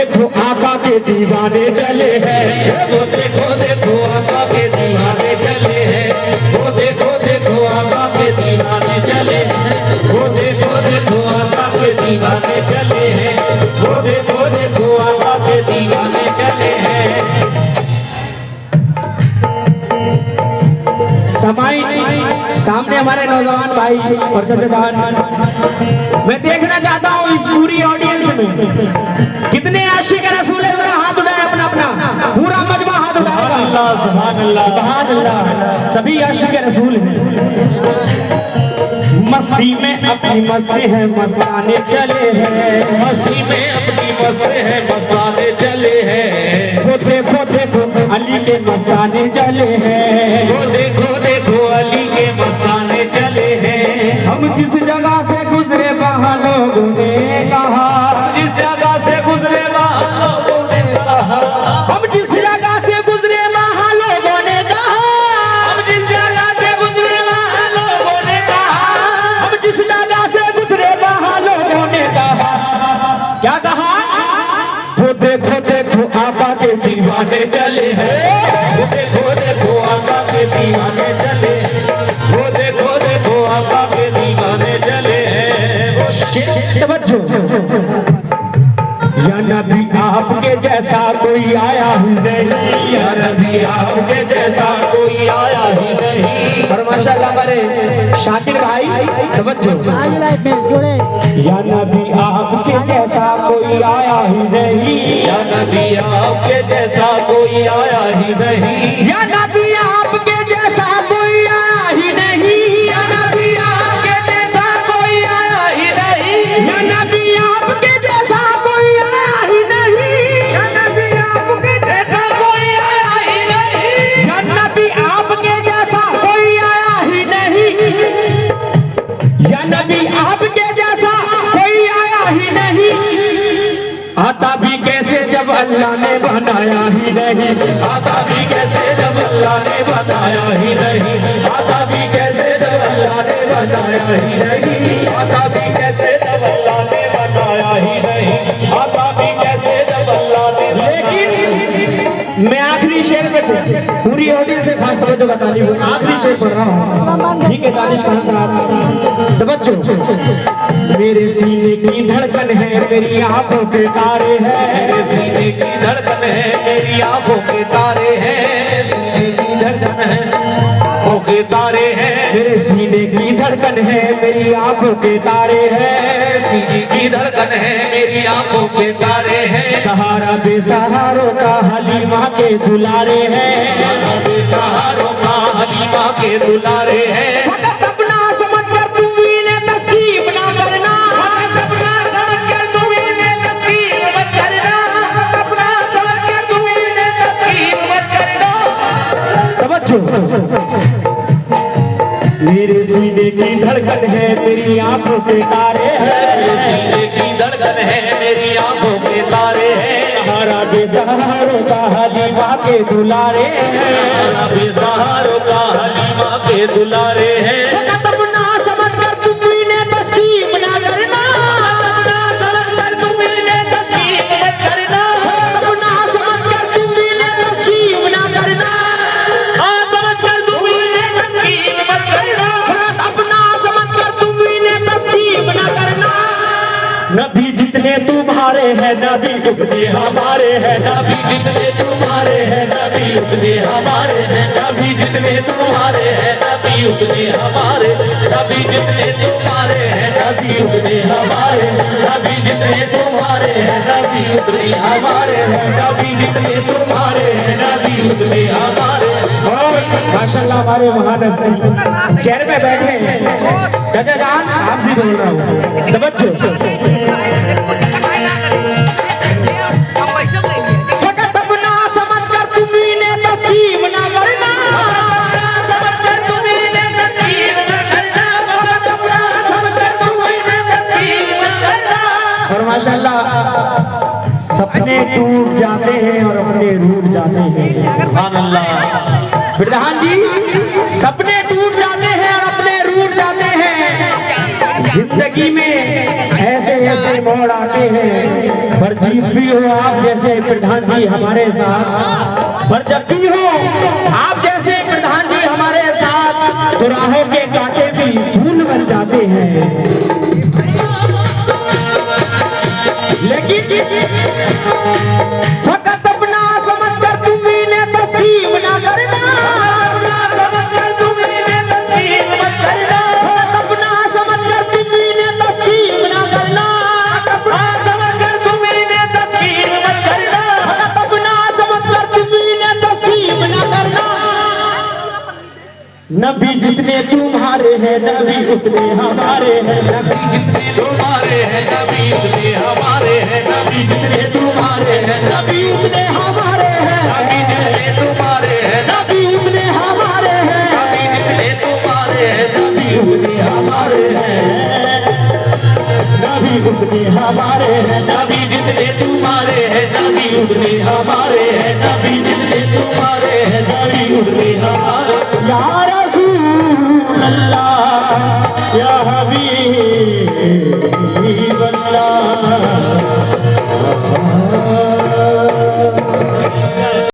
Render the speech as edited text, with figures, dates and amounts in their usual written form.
देखो आका के दीवाने चले हैं, वो देखो देखो आका के दीवाने चले हैं, वो देखो देखो आका के दीवाने चले हैं, वो देखो देखो आका के दीवाने चले हैं, वो देखो देखो आका के दीवाने चले हैं। समाई सामने हमारे नौजवान भाई और मैं देखना चाहता हूँ इस पूरी ऑडियंस में कितने आशिक रसूल है, जरा हाथ उठाए अपना अपना, पूरा मजमा हाथ उठाएगा। अल्लाह सुभान अल्लाह सुभान अल्लाह, सभी आशिक रसूल हैं। मस्ती में अपनी मस्ती है मस्ताने चले हैं, मस्ती में अपनी मस्ती है मस्ताने चले हैं, वो देखो देखो अली के मस्ताने चले हैं, वो देखो देखो अली के मस्ताने चले हैं। हम जिस जगह से गुजरे वहाँ लोगों ने कहा, जिस जगह से गुजरे वहाँ लोगों ने कहा, हम जिस जगह से गुजरे वहाँ लोगों ने कहा, हम जिस जगह से गुजरे वहाँ लोगों ने कहा, हम जिस जगह से गुजरे वहाँ लोगों ने कहा, क्या कहा? वो देखो देखो आका के दीवाने चले हैं, वो देखो देखो आका के दीवाने चले, वो देखो देखो आका के दीवाने चले हैं। तवज्जो, या नबी आपके जैसा कोई आया ही नहीं, या नबी आपके जैसा कोई आया ही नहीं। और माशाल्लाह हमारे शाकिर भाई तवज्जो, या नबी आपके जैसा कोई आया ही नहीं, या नबी आपके जैसा कोई आया ही नहीं, या नबी आपके जैसा कोई आया ही नहीं, या नबी आपके जैसा कोई आया ही नहीं, या नबी आपके जैसा कोई आया ही नहीं, या नबी आपके जैसा कोई आया ही नहीं, या नबी आपके जैसा कोई आया ही नहीं, या नबी आपके जैसा कोई आया ही नहीं। आता भी कैसे जब अल्लाह ने बनाया ही नहीं, आता भी कैसे जब अल्लाह ने बनाया ही नहीं, आता भी कैसे जब अल्लाह ने बनाया ही नहीं, आता भी कैसे जब अल्लाह ने बनाया ही नहीं, आता भी कैसे जब अल्लाह ने। लेकिन मैं आखिरी शेर पे पूरी ऑडियंस से खास तवज्जो बतानी हूँ, आखिरी शेर पढ़ रहा हूँ, ठीक है दानिश खान साहब तवज्जो। मेरे सीने की धड़कन है मेरी आंखों के तारे हैं, मेरे सीने की धड़कन है मेरी आंखों के तारे हैं, सीने की धड़कन है आंखों के तारे हैं, मेरे सीने की धड़कन है मेरी आंखों के तारे हैं, सीने की धड़कन है मेरी आंखों के तारे हैं। सहारा बेसहारों का हलीमा के दुलारे हैं, सहारा बेसहारों का हलीमा के दुलारे हैं। मेरे सीने की धड़कन है मेरी आंखों के तारे हैं, मेरे सीने की धड़कन है मेरी आंखों के तारे हैं। सहारा बेसहारों का हलीमा के दुलारे हैं, सहारा बेसहारों का हलीमा के दुलारे हैं। नबी जितने तुम्हारे हैं नबी उतने हमारे हैं, नबी जितने तुम्हारे हैं नबी उतने हमारे हैं, नबी जितने तुम्हारे हैं नबी उतने हमारे, नबी जितने तुम्हारे हैं नबी उतने हमारे, नबी जितने तुम्हारे हैं नबी उतने हमारे हैं, नबी जितने तुम्हारे हैं नबी उतने हमारे। माशाल्लाह हमारे महान चेयर पे बैठे हैं चाचा जान, आपसे बोल रहा हूँ तवज्जो। और माशाल्लाह सपने टूट जाते हैं और अपने रूठ जाते हैं। सुभान अल्लाह। प्रधान जी, सपने टूट जाते हैं और अपने रूठ जाते हैं। जिंदगी में ऐसे ऐसे मोड़ आते हैं, पर जीत भी हो आप जैसे प्रधान जी हमारे साथ, पर जब भी हो आप जैसे प्रधान जी हमारे साथ, तो राहों के कांटे भी फूल बन जाते हैं। लेकिन फकत अपना समझ कर तुम इन्हें तस्लीम ना करना, समझ कर तुम इन्हें तस्लीम मत करना, अपना समझ कर तुम इन्हें तस्लीम ना करना, समझ कर तुम इन्हें तस्लीम मत करना, अपना समझ कर तुम इन्हें तस्लीम ना करना। नबी जितने तुम्हारे हैं नबी उतने हमारे हैं, नबी जितने तुम्हारे हैं नबी उतने हमारे हैं, नबी जितने तुम्हारे हैं नबी उतने हमारे हैं, नबी जितने तुम्हारे हैं नबी उतने हमारे हैं, नबी जितने तुम्हारे हैं नबी उतने हमारे हैं, नबी उतने हमारे हैं, नबी जितने तुम्हारे हैं नबी उतने हमारे हैं, नबी जितने तुम्हारे हैं नबी उतने हमारे। या रसूल अल्लाह या हबीब